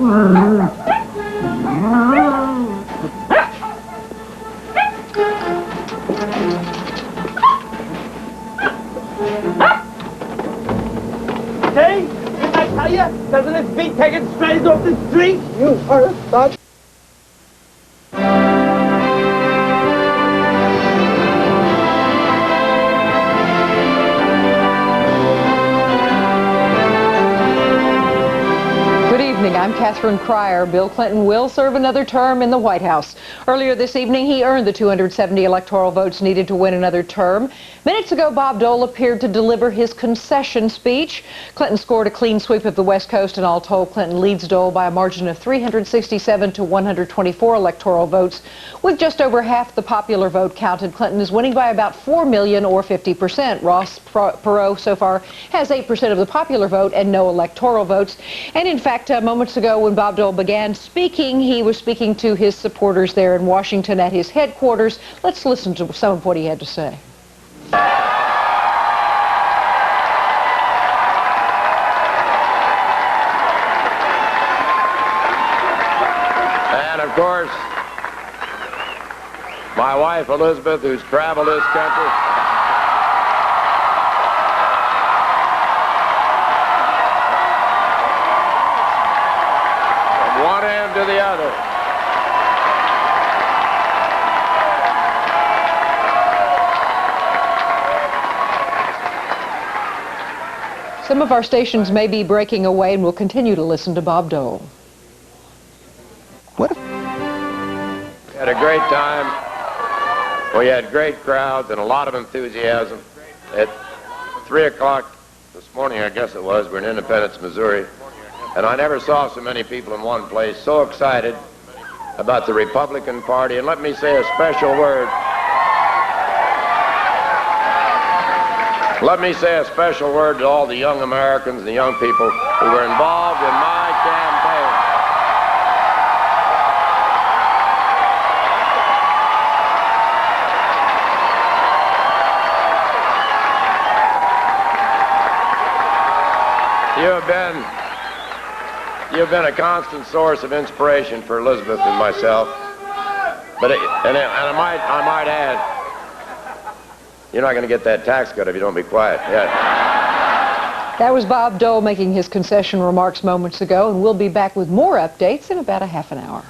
Hey, didn't I tell you? Doesn't this beat taking strays off the street? You are such... I'm Catherine Cryer. Bill Clinton will serve another term in the White House. Earlier this evening, he earned the 270 electoral votes needed to win another term. Minutes ago, Bob Dole appeared to deliver his concession speech. Clinton scored a clean sweep of the West Coast, and all told, Clinton leads Dole by a margin of 367 to 124 electoral votes. With just over half the popular vote counted, Clinton is winning by about 4 million or 50%. Ross Perot so far has 8% of the popular vote and no electoral votes. And in fact, moments ago when Bob Dole began speaking, he was speaking to his supporters there in Washington at his headquarters. Let's listen to some of what he had to say. And of course, my wife Elizabeth, who's traveled this country. One end to the other. Some of our stations may be breaking away, and we'll continue to listen to Bob Dole. What? We had a great time. We had great crowds and a lot of enthusiasm. At 3 o'clock this morning, I guess it was, we're in Independence, Missouri. And I never saw so many people in one place so excited about the Republican Party. And let me say a special word. Let me say a special word to all the young Americans and the young people who were involved in my campaign. You've been a constant source of inspiration for Elizabeth and myself. But I might add, you're not going to get that tax cut if you don't be quiet. Yeah. That was Bob Dole making his concession remarks moments ago, and we'll be back with more updates in about a half an hour.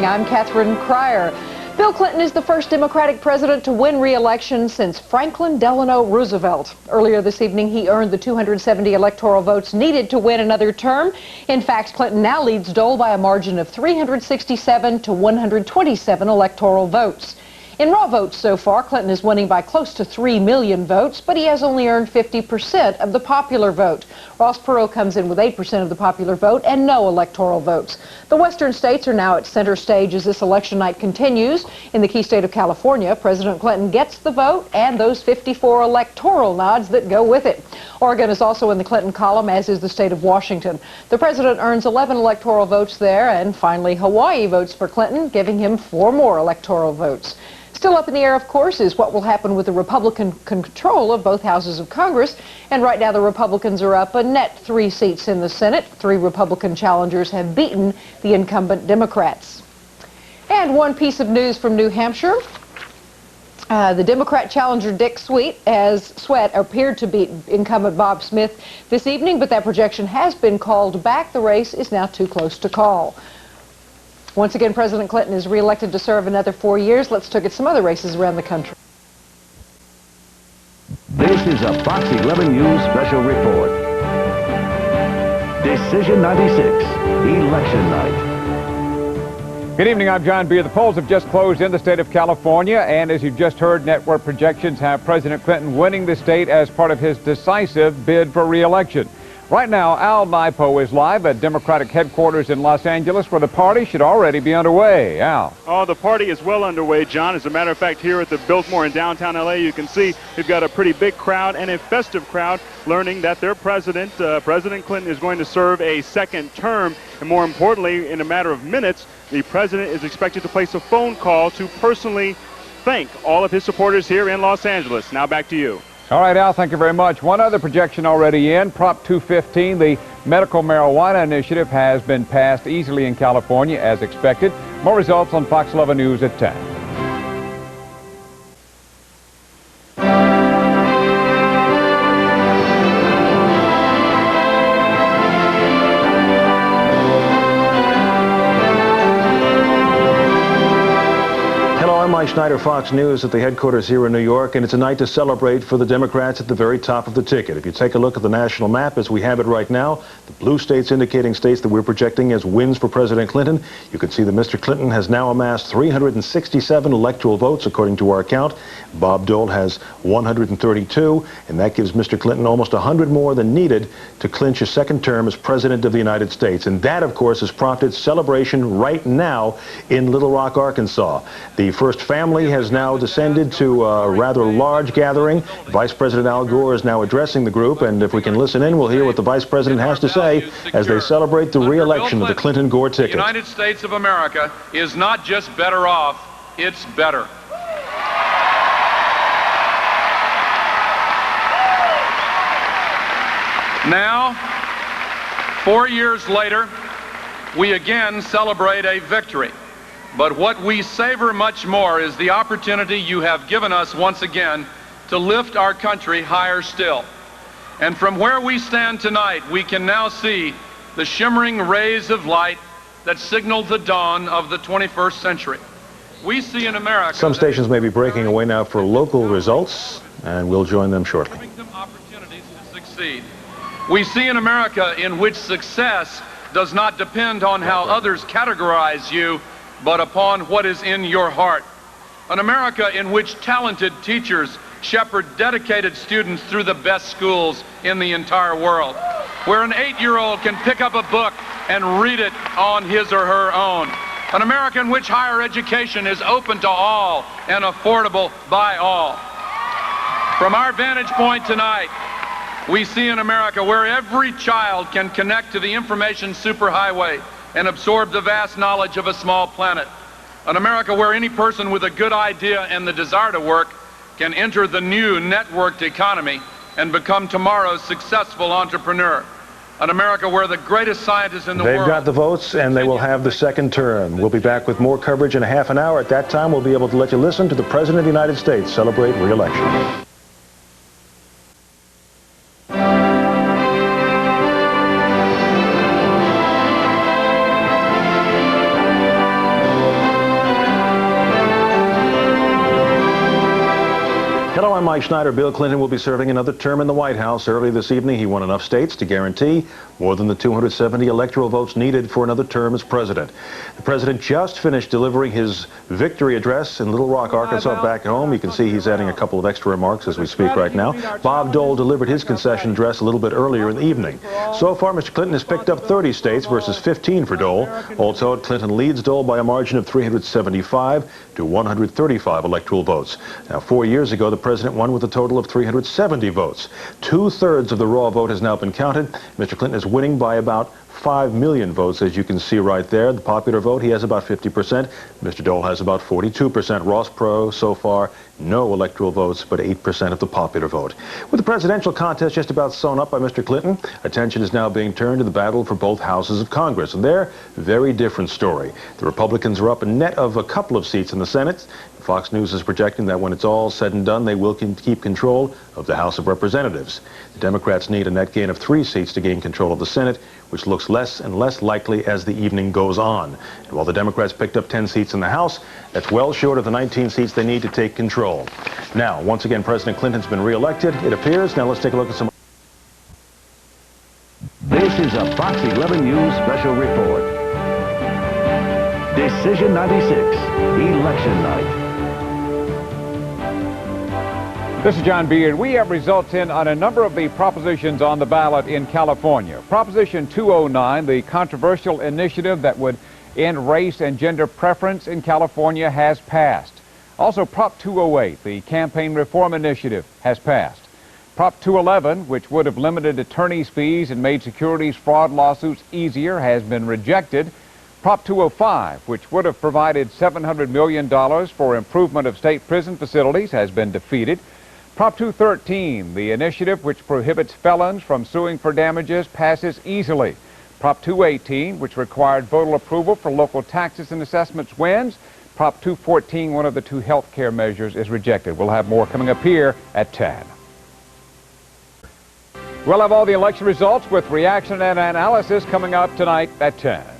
I'm Catherine Cryer. Bill Clinton is the first Democratic president to win re-election since Franklin Delano Roosevelt. Earlier this evening, he earned the 270 electoral votes needed to win another term. In fact, Clinton now leads Dole by a margin of 367 to 127 electoral votes. In raw votes so far, Clinton is winning by close to 3 million votes, but he has only earned 50% of the popular vote. Ross Perot comes in with 8% of the popular vote and no electoral votes. The western states are now at center stage as this election night continues. In the key state of California, President Clinton gets the vote and those 54 electoral nods that go with it. Oregon is also in the Clinton column, as is the state of Washington. The president earns 11 electoral votes there, and finally Hawaii votes for Clinton, giving him 4 more electoral votes. Still up in the air, of course, is what will happen with the Republican control of both houses of Congress. And right now the Republicans are up a net 3 seats in the Senate. 3 Republican challengers have beaten the incumbent Democrats. And one piece of news from New Hampshire. The Democrat challenger Dick Sweat appeared to beat incumbent Bob Smith this evening, but that projection has been called back. The race is now too close to call. Once again, President Clinton is re-elected to serve another 4 years. Let's look at some other races around the country. This is a Fox 11 News special report. Decision 96, Election Night. Good evening, I'm John Beer. The polls have just closed in the state of California, and as you've just heard, network projections have President Clinton winning the state as part of his decisive bid for re-election. Right now, Al Nipo is live at Democratic headquarters in Los Angeles, where the party should already be underway. Al. Oh, the party is well underway, John. As a matter of fact, here at the Biltmore in downtown L.A., you can see we've got a pretty big crowd and a festive crowd learning that their president, President Clinton, is going to serve a second term. And more importantly, in a matter of minutes, the president is expected to place a phone call to personally thank all of his supporters here in Los Angeles. Now back to you. All right, Al, thank you very much. One other projection already in, Prop 215, the medical marijuana initiative, has been passed easily in California as expected. More results on Fox 11 News at 10. Mike Schneider, Fox News at the headquarters here in New York, and it's a night to celebrate for the Democrats at the very top of the ticket. If you take a look at the national map as we have it right now, the blue states indicating states that we're projecting as wins for President Clinton. You can see that Mr. Clinton has now amassed 367 electoral votes, according to our count. Bob Dole has 132, and that gives Mr. Clinton almost 100 more than needed to clinch a second term as President of the United States. And that, of course, has prompted celebration right now in Little Rock, Arkansas. The first family has now descended to a rather large gathering. Vice President Al Gore is now addressing the group, and if we can listen in, we'll hear what the Vice President has to say as they celebrate the re-election of the Clinton-Gore ticket. The United States of America is not just better off, it's better. Now, 4 years later, we again celebrate a victory. But what we savor much more is the opportunity you have given us once again to lift our country higher still. And from where we stand tonight, we can now see the shimmering rays of light that signal the dawn of the 21st century. We see in America... Some stations may be breaking away now for local results, and we'll join them shortly. Giving them opportunities to succeed. We see in America in which success does not depend on how others categorize you, but upon what is in your heart. An America in which talented teachers shepherd dedicated students through the best schools in the entire world, where an 8-year-old can pick up a book and read it on his or her own. An America in which higher education is open to all and affordable by all. From our vantage point tonight, we see an America where every child can connect to the information superhighway and absorb the vast knowledge of a small planet. An America where any person with a good idea and the desire to work can enter the new networked economy and become tomorrow's successful entrepreneur. An America where the greatest scientists in the world... They've got the votes, and they will have the second term. We'll be back with more coverage in a half an hour. At that time, we'll be able to let you listen to the President of the United States celebrate re-election. Hello, I'm Mike Schneider. Bill Clinton will be serving another term in the White House. Early this evening, he won enough states to guarantee more than the 270 electoral votes needed for another term as president. The president just finished delivering his victory address in Little Rock, Arkansas, back home. You can see he's adding a couple of extra remarks as we speak right now. Bob Dole delivered his concession address a little bit earlier in the evening. So far, Mr. Clinton has picked up 30 states versus 15 for Dole. All told, Clinton leads Dole by a margin of 375 to 135 electoral votes. Now, 4 years ago, the president won with a total of 370 votes. 2/3 of the raw vote has now been counted. Mr. Clinton is winning by about 5 million votes, as you can see right there. The popular vote, he has about 50%. Mr. Dole has about 42%. Ross Perot, so far, no electoral votes, but 8% of the popular vote. With the presidential contest just about sewn up by Mr. Clinton, attention is now being turned to the battle for both houses of Congress. And they're a very different story. The Republicans are up a net of a couple of seats in the Senate. Fox News is projecting that when it's all said and done, they will keep control of the House of Representatives. The Democrats need a net gain of 3 seats to gain control of the Senate, which looks less and less likely as the evening goes on. And while the Democrats picked up 10 seats in the House, that's well short of the 19 seats they need to take control. Now, once again, President Clinton's been reelected, it appears. Now let's take a look at some... This is a Fox 11 News special report. Decision 96, Election Night. This is John Beard. We have results in on a number of the propositions on the ballot in California. Proposition 209, the controversial initiative that would end race and gender preference in California, has passed. Also, Prop 208, the campaign reform initiative, has passed. Prop 211, which would have limited attorneys' fees and made securities fraud lawsuits easier, has been rejected. Prop 205, which would have provided $700 million for improvement of state prison facilities, has been defeated. Prop 213, the initiative which prohibits felons from suing for damages, passes easily. Prop 218, which required voter approval for local taxes and assessments, wins. Prop 214, one of the two health care measures, is rejected. We'll have more coming up here at 10. We'll have all the election results with reaction and analysis coming up tonight at 10.